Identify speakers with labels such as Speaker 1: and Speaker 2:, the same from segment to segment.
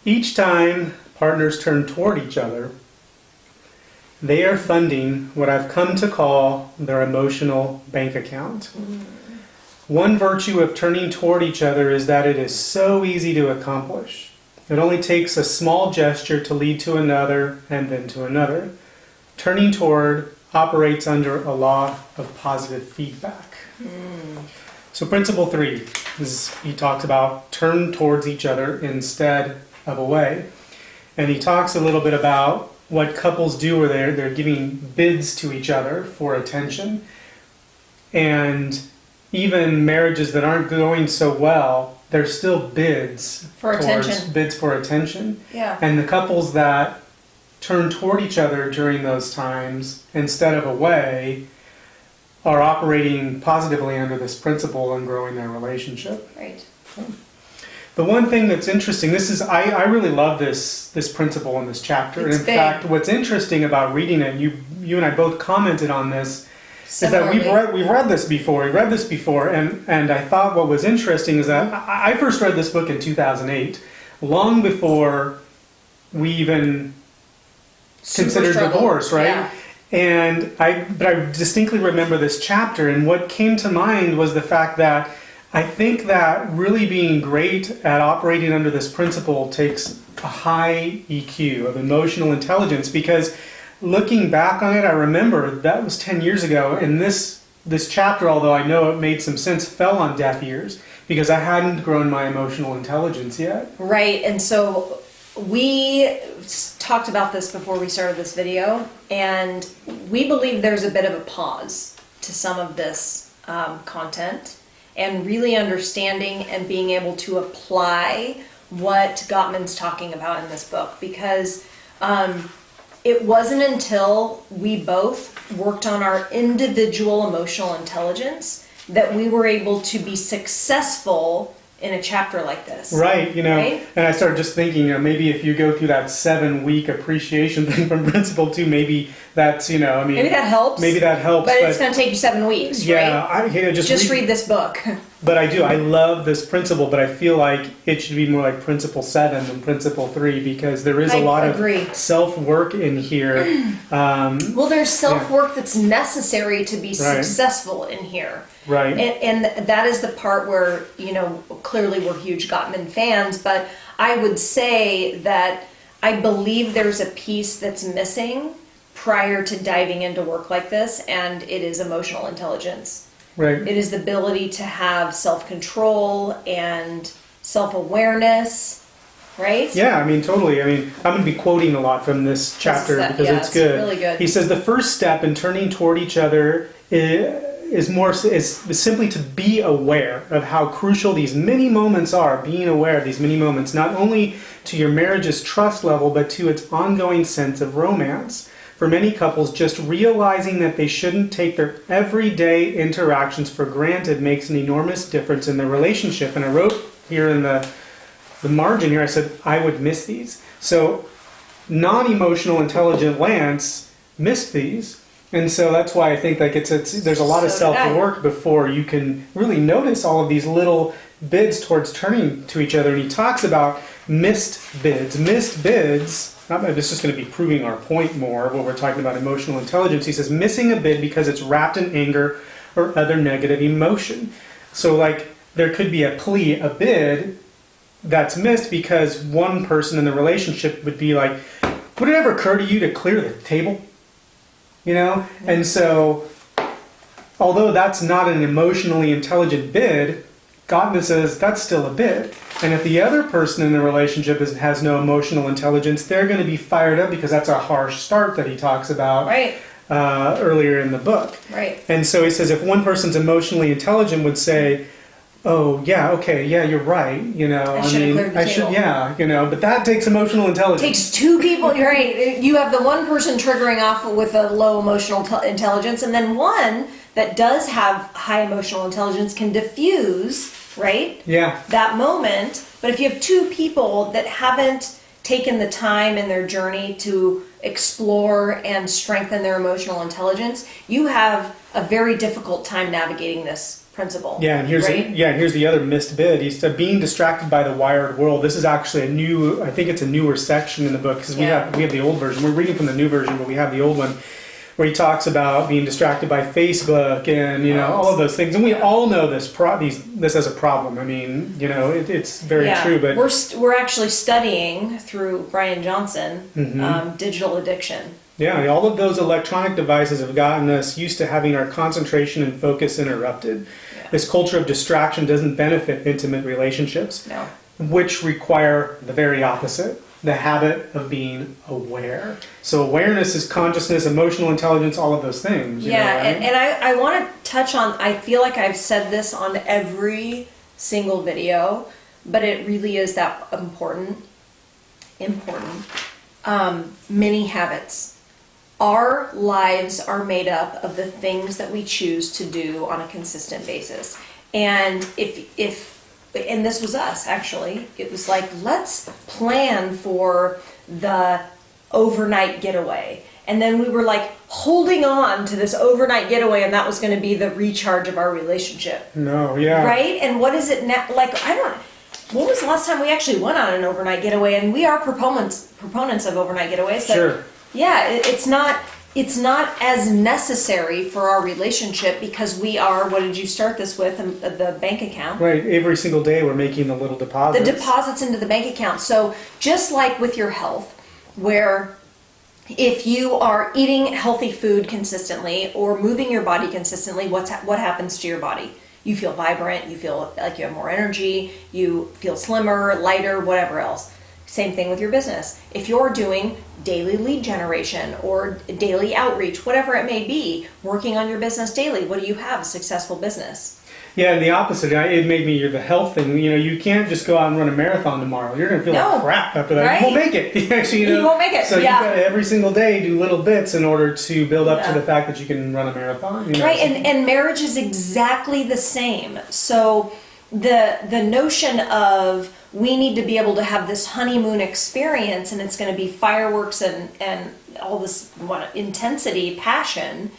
Speaker 1: Each time partners turn toward each other, they are funding what I've come to call their emotional bank account. One virtue of turning toward each other is that it is so easy to accomplish. It only takes a small gesture to lead to another and then to another. Turning toward operates under a law of positive feedback. So principle 3 is he talks about turn towards each other instead of away. And he talks a little bit about what couples do where they're giving bids to each other for attention. And even marriages that aren't going so well, they're still bids
Speaker 2: for attention.
Speaker 1: Bids for attention.
Speaker 2: Yeah.
Speaker 1: And the couples that turn toward each other during those times instead of away are operating positively under this principle and growing their relationship.
Speaker 2: Right.
Speaker 1: The one thing that's interesting, I really love this principle in this chapter.
Speaker 2: It's
Speaker 1: and in
Speaker 2: big.
Speaker 1: fact, what's interesting about reading it, you and I both commented on this,
Speaker 2: Similarly.
Speaker 1: is that we've read this before, and I thought what was interesting is that I first read this book in 2008, long before we even considered divorce, right?
Speaker 2: Yeah.
Speaker 1: But I distinctly remember this chapter, and what came to mind was the fact that I think that really being great at operating under this principle takes a high EQ of emotional intelligence, because looking back on it, I remember that was 10 years ago, and this chapter, although I know it made some sense, fell on deaf ears because I hadn't grown my emotional intelligence yet.
Speaker 2: Right, and so we talked about this before we started this video, and we believe there's a bit of a pause to some of this content, and really understanding and being able to apply what Gottman's talking about in this book, because it wasn't until we both worked on our individual emotional intelligence that we were able to be successful in a chapter like this.
Speaker 1: Right,
Speaker 2: Right?
Speaker 1: And I started just thinking, maybe if you go through that 7-week appreciation thing from Principle 2, maybe that's,
Speaker 2: Maybe that helps.
Speaker 1: Maybe that helps.
Speaker 2: But it's going to take you 7 weeks,
Speaker 1: yeah,
Speaker 2: right? Just read this book.
Speaker 1: But I do. I love this principle, but I feel like it should be more like Principle 7 than Principle 3, because there is a lot of self-work in here.
Speaker 2: Well, there's self-work that's necessary to be
Speaker 1: Right.
Speaker 2: successful in here.
Speaker 1: Right.
Speaker 2: And that is the part where, clearly we're huge Gottman fans, but I would say that I believe there's a piece that's missing prior to diving into work like this, and it is emotional intelligence.
Speaker 1: Right.
Speaker 2: It is the ability to have self-control and self-awareness, right?
Speaker 1: Yeah, totally. I'm going to be quoting a lot from this chapter because it's good.
Speaker 2: Really good.
Speaker 1: He says the first step in turning toward each other is simply to be aware of how crucial these mini moments are. Being aware of these mini moments, not only to your marriage's trust level, but to its ongoing sense of romance. For many couples, just realizing that they shouldn't take their everyday interactions for granted makes an enormous difference in their relationship. And I wrote here in the margin here, I said, I would miss these. So non-emotional intelligent Lance missed these. And so that's why I think like there's a lot of self-work before you can really notice all of these little bids towards turning to each other. And he talks about missed bids. This is going to be proving our point more when we're talking about emotional intelligence. He says missing a bid because it's wrapped in anger or other negative emotion. So like there could be a bid that's missed because one person in the relationship would be like, would it ever occur to you to clear the table? And so although that's not an emotionally intelligent bid, Gottman says that's still a bid. And if the other person in the relationship has no emotional intelligence, they're going to be fired up because that's a harsh start that he talks about earlier in the book.
Speaker 2: Right.
Speaker 1: And so he says if one person's emotionally intelligent would say, oh, yeah, okay, yeah, you're right,
Speaker 2: I should have cleared the table.
Speaker 1: but that takes emotional intelligence.
Speaker 2: It takes two people, you're right. You have the one person triggering off with a low emotional intelligence, and then one that does have high emotional intelligence can diffuse, right?
Speaker 1: Yeah.
Speaker 2: That moment. But if you have two people that haven't taken the time in their journey to explore and strengthen their emotional intelligence, you have a very difficult time navigating this principle.
Speaker 1: Yeah, and here's the other missed bit. He's being distracted by the wired world. This is actually I think it's a newer section in the book, because we have the old version. We're reading from the new version, but we have the old one, where he talks about being distracted by Facebook and all of those things. And we all know this as a problem. I mean, it's very true. But
Speaker 2: we're actually studying through Brian Johnson digital addiction.
Speaker 1: Yeah, all of those electronic devices have gotten us used to having our concentration and focus interrupted. Yeah. This culture of distraction doesn't benefit intimate relationships, which require the very opposite, the habit of being aware. So awareness is consciousness, emotional intelligence, all of those things.
Speaker 2: Right? And I want to touch on, I feel like I've said this on every single video, but it really is that important. Many habits. Our lives are made up of the things that we choose to do on a consistent basis. And and this was us actually, it was like, let's plan for the overnight getaway. And then we were like holding on to this overnight getaway, and that was going to be the recharge of our relationship.
Speaker 1: No, yeah.
Speaker 2: Right? And what is it now? Like, when was the last time we actually went on an overnight getaway? And we are proponents of overnight getaways. But
Speaker 1: sure.
Speaker 2: Yeah, it's not as necessary for our relationship, because we are, what did you start this with? The bank account.
Speaker 1: Right, every single day we're making the little deposits.
Speaker 2: The deposits into the bank account. So just like with your health, where if you are eating healthy food consistently or moving your body consistently, what happens to your body? You feel vibrant, you feel like you have more energy, you feel slimmer, lighter, whatever else. Same thing with your business. If you're doing daily lead generation or daily outreach, whatever it may be, working on your business daily, what do you have? A successful business.
Speaker 1: Yeah, and the opposite. It made me the health thing. You can't just go out and run a marathon tomorrow. You're going to feel like crap after that. Right? You won't make it. Actually,
Speaker 2: you won't make it.
Speaker 1: So you've got to every single day do little bits in order to build up to the fact that you can run a marathon.
Speaker 2: Right, and marriage is exactly the same. So the notion of we need to be able to have this honeymoon experience, and it's going to be fireworks and all this intensity, passion,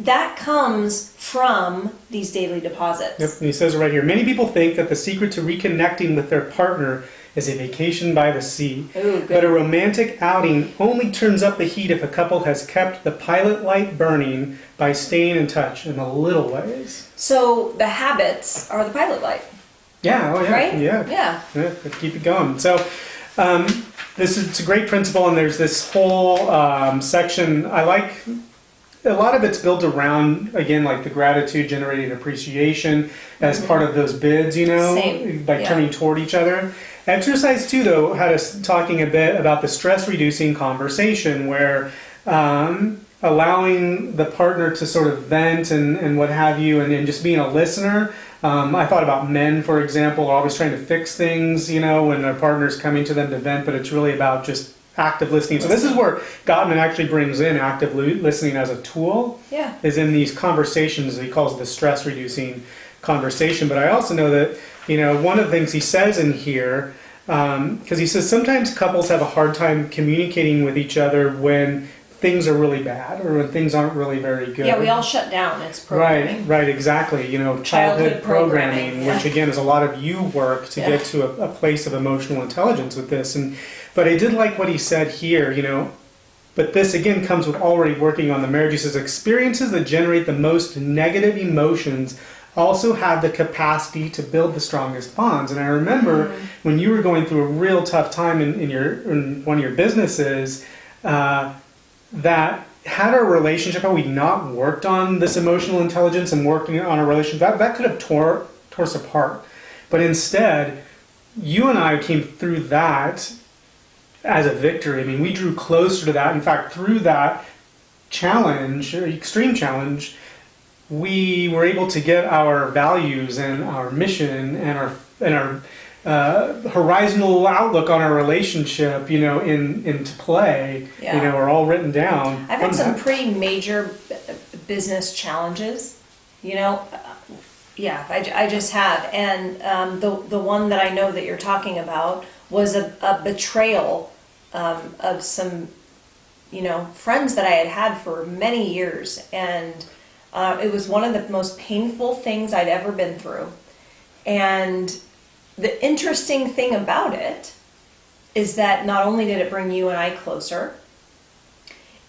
Speaker 2: that comes from these daily deposits.
Speaker 1: Yep, and he says right here, many people think that the secret to reconnecting with their partner is a vacation by the sea.
Speaker 2: Ooh, good.
Speaker 1: But a romantic outing only turns up the heat if a couple has kept the pilot light burning by staying in touch in the little ways.
Speaker 2: So the habits are the pilot light.
Speaker 1: Yeah, oh yeah,
Speaker 2: right?
Speaker 1: Yeah, keep it going. So it's a great principle, and there's this whole section. I like a lot of it's built around, again, like the gratitude generating appreciation as part of those bids, by turning toward each other. Exercise 2, though, had us talking a bit about the stress-reducing conversation, where allowing the partner to sort of vent and what have you, and just being a listener. I thought about men, for example, are always trying to fix things, when their partner's coming to them to vent, but it's really about just active listening. So this is where Gottman actually brings in active listening as a tool.
Speaker 2: Yeah.
Speaker 1: Is in these conversations that he calls the stress-reducing conversation. But I also know that, one of the things he says in here, because he says sometimes couples have a hard time communicating with each other when things are really bad or when things aren't really very good.
Speaker 2: Yeah, we all shut down. It's programming.
Speaker 1: Right, exactly. Childhood programming, which again is a lot of you work to get to a place of emotional intelligence with this. But I did like what he said here, but this again comes with already working on the marriage. He says experiences that generate the most negative emotions also have the capacity to build the strongest bonds. And I remember when you were going through a real tough time in one of your businesses, that had our relationship, had we not worked on this emotional intelligence and working on our relationship, that could have tore us apart. But instead, you and I came through that as a victory. I mean, we drew closer to that. In fact, through that challenge, extreme challenge, we were able to get our values and our mission and our horizontal outlook on our relationship, into play. Are all written down.
Speaker 2: I've had some pretty major business challenges. I just have, and the one that I know that you're talking about was a betrayal of some, friends that I had for many years, and It was one of the most painful things I'd ever been through. And the interesting thing about it is that not only did it bring you and I closer,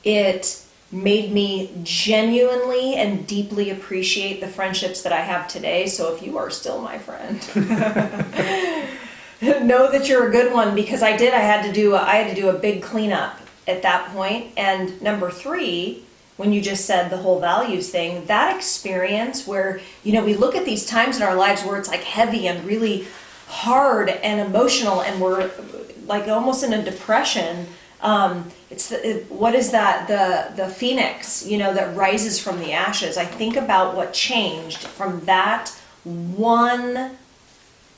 Speaker 2: it made me genuinely and deeply appreciate the friendships that I have today. So if you are still my friend, know that you're a good one, because I had to do a big cleanup at that point. And number 3, when you just said the whole values thing, that experience where, we look at these times in our lives where it's like heavy and really hard and emotional, and we're like almost in a depression. What is that? The phoenix, that rises from the ashes. I think about what changed from that one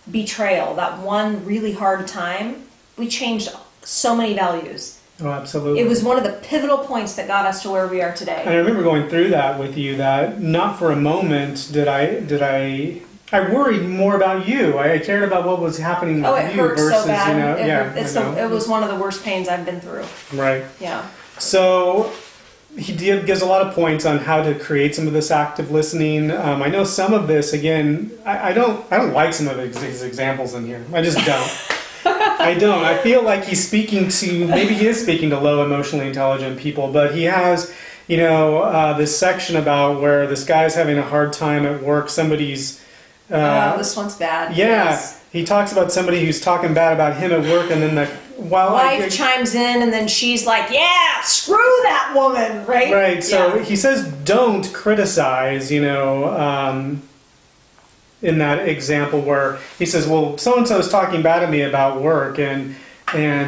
Speaker 2: betrayal, that one really hard time. We changed so many values.
Speaker 1: Oh, absolutely.
Speaker 2: It was one of the pivotal points that got us to where we are today.
Speaker 1: And I remember going through that with you, that not for a moment did I worried more about you. I cared about what was happening with
Speaker 2: it
Speaker 1: you
Speaker 2: hurt
Speaker 1: versus,
Speaker 2: so bad.
Speaker 1: it
Speaker 2: was one of the worst pains I've been through.
Speaker 1: Right.
Speaker 2: Yeah.
Speaker 1: So he gives a lot of points on how to create some of this active listening. I know some of this, again, I don't like some of his examples in here. I just don't. I don't. I feel like maybe he is speaking to low emotionally intelligent people, but he has, this section about where this guy's having a hard time at work. Somebody's...
Speaker 2: this one's bad.
Speaker 1: Yeah.
Speaker 2: Yes.
Speaker 1: He talks about somebody who's talking bad about him at work, and then the
Speaker 2: wife chimes in, and then she's like, yeah, screw that woman, right?
Speaker 1: Right. So he says, don't criticize, in that example where he says, well, so-and-so is talking bad to me about work, and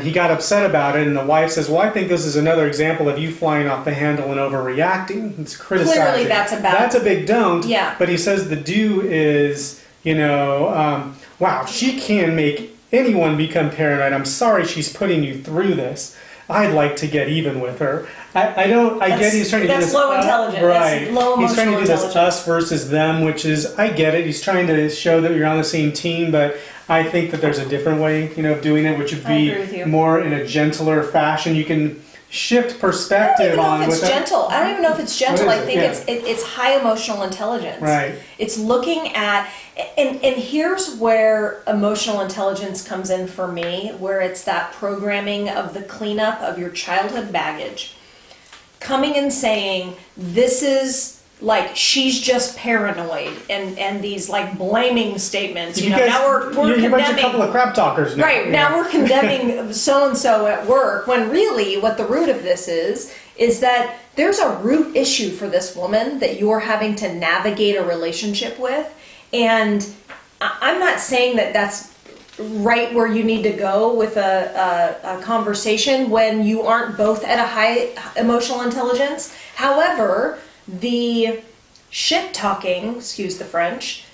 Speaker 1: he got upset about it, and the wife says, well, I think this is another example of you flying off the handle and overreacting. It's criticizing.
Speaker 2: Clearly that's
Speaker 1: a big don't.
Speaker 2: Yeah.
Speaker 1: But he says the do is, wow, she can make anyone become paranoid. I'm sorry she's putting you through this. I'd like to get even with her. I get he's trying to do this.
Speaker 2: That's low intelligence.
Speaker 1: Right.
Speaker 2: That's low emotional
Speaker 1: he's trying to do this
Speaker 2: intelligence.
Speaker 1: us versus them, which is, I get it. He's trying to show that you're on the same team, but I think that there's a different way, of doing it, which would be more in a gentler fashion. You can shift perspective on.
Speaker 2: I don't even know if it's gentle. I don't even know if it's gentle. I think it's high emotional intelligence.
Speaker 1: Right.
Speaker 2: It's looking at, and here's where emotional intelligence comes in for me, where it's that programming of the cleanup of your childhood baggage. Coming and saying, this is like, she's just paranoid, and these like blaming statements. Now we're
Speaker 1: you're
Speaker 2: condemning
Speaker 1: a couple of crap talkers now.
Speaker 2: Right, now we're condemning so-and-so at work, when really what the root of this is that there's a root issue for this woman that you're having to navigate a relationship with. And I'm not saying that that's right where you need to go with a conversation when you aren't both at a high emotional intelligence. However, the shit talking, excuse the French,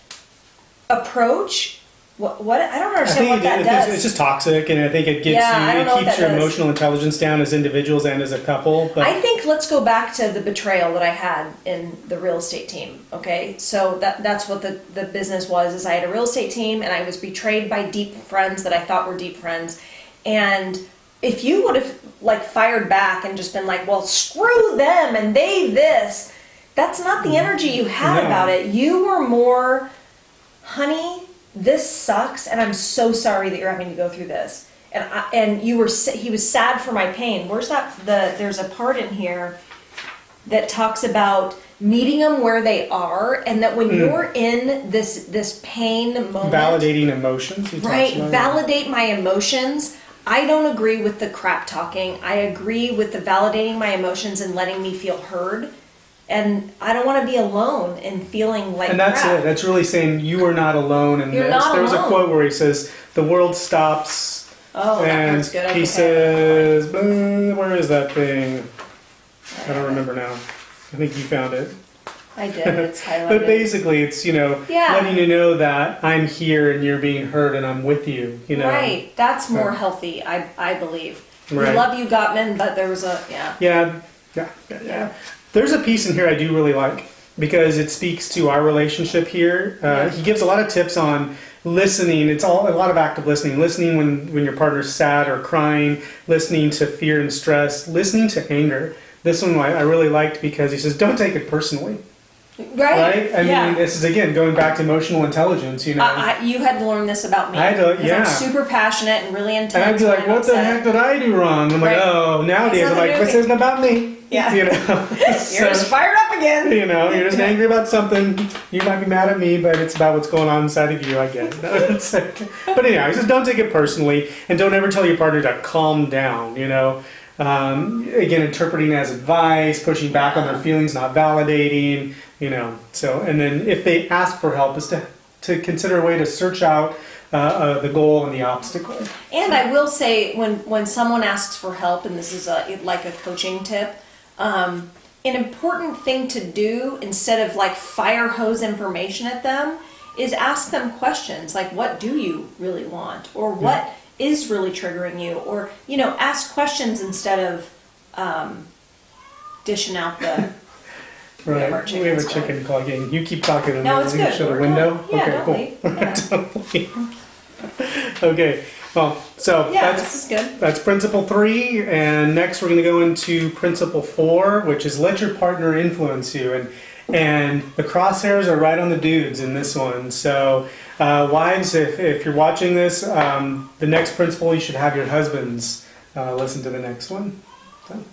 Speaker 2: approach, what I don't understand what that does.
Speaker 1: It's just toxic, and I think it keeps your emotional intelligence down as individuals and as a couple. But
Speaker 2: I think let's go back to the betrayal that I had in the real estate team. Okay, so that's what the business was. Is I had a real estate team, and I was betrayed by deep friends that I thought were deep friends. And if you would have like fired back and just been like, well, screw them and they this, that's not the energy you had about it. You were more, honey, this sucks, and I'm so sorry that you're having to go through this. And he was sad for my pain. Where's that? There's a part in here that talks about meeting them where they are, and that when you're in this pain moment,
Speaker 1: validating emotions.
Speaker 2: Right, validate my emotions. I don't agree with the crap talking. I agree with the validating my emotions and letting me feel heard. And I don't want to be alone and feeling like
Speaker 1: And that's
Speaker 2: crap.
Speaker 1: it. That's really saying you are not alone in
Speaker 2: You're
Speaker 1: this.
Speaker 2: not
Speaker 1: There was a
Speaker 2: alone.
Speaker 1: quote where he says, the world stops.
Speaker 2: Oh, that
Speaker 1: and
Speaker 2: part's good.
Speaker 1: he says, where is that thing? I don't remember now. I think you found it.
Speaker 2: I did. It's highlighted.
Speaker 1: But basically, it's, letting you know that I'm here and you're being heard and I'm with you,
Speaker 2: Right. That's more healthy, I believe.
Speaker 1: Right.
Speaker 2: We love you, Gottman, but there was
Speaker 1: Yeah. There's a piece in here I do really like because it speaks to our relationship here. He gives a lot of tips on listening. It's a lot of active listening. Listening when your partner's sad or crying. Listening to fear and stress. Listening to anger. This one I really liked because he says, don't take it personally.
Speaker 2: Right?
Speaker 1: I mean, this is again going back to emotional intelligence. You know,
Speaker 2: You had to learn this about me.
Speaker 1: I had to,
Speaker 2: 'Cause
Speaker 1: yeah.
Speaker 2: I'm super passionate and really intense.
Speaker 1: and I'd be like,
Speaker 2: when I'm
Speaker 1: "What the
Speaker 2: upset.
Speaker 1: heck did I do wrong?" I'm
Speaker 2: Right.
Speaker 1: like, "Oh, nowadays
Speaker 2: It's
Speaker 1: I'm like,
Speaker 2: nothing
Speaker 1: this
Speaker 2: to do
Speaker 1: isn't about me."
Speaker 2: Yeah.
Speaker 1: You know,
Speaker 2: You're just fired up again.
Speaker 1: You know, you're just angry about something. You might be mad at me, but it's about what's going on inside of you. I get it. But anyhow, just don't take it personally, and don't ever tell your partner to calm down. You know, again, interpreting it as advice, pushing back on their feelings, not validating. You know, so and then if they ask for help, is to consider a way to search out the goal and the obstacle.
Speaker 2: And I will say, when someone asks for help, and this is like a coaching tip, an important thing to do instead of like fire hose information at them is ask them questions like, what do you really want? Or what is really triggering you? Or, you know, ask questions instead of dishing out the...
Speaker 1: Right. We have a chicken clucking. You keep talking and
Speaker 2: No, it's
Speaker 1: then you
Speaker 2: good.
Speaker 1: shut the
Speaker 2: We're
Speaker 1: window.
Speaker 2: done. Yeah,
Speaker 1: Okay,
Speaker 2: don't
Speaker 1: cool.
Speaker 2: leave. Yeah.
Speaker 1: Don't leave. Okay. Well, so
Speaker 2: Yeah,
Speaker 1: that's
Speaker 2: this is good.
Speaker 1: That's principle 3, and next we're going to go into principle 4, which is let your partner influence you. And the crosshairs are right on the dudes in this one. So, wives, if you're watching this, the next principle you should have your husbands listen to the next one. So.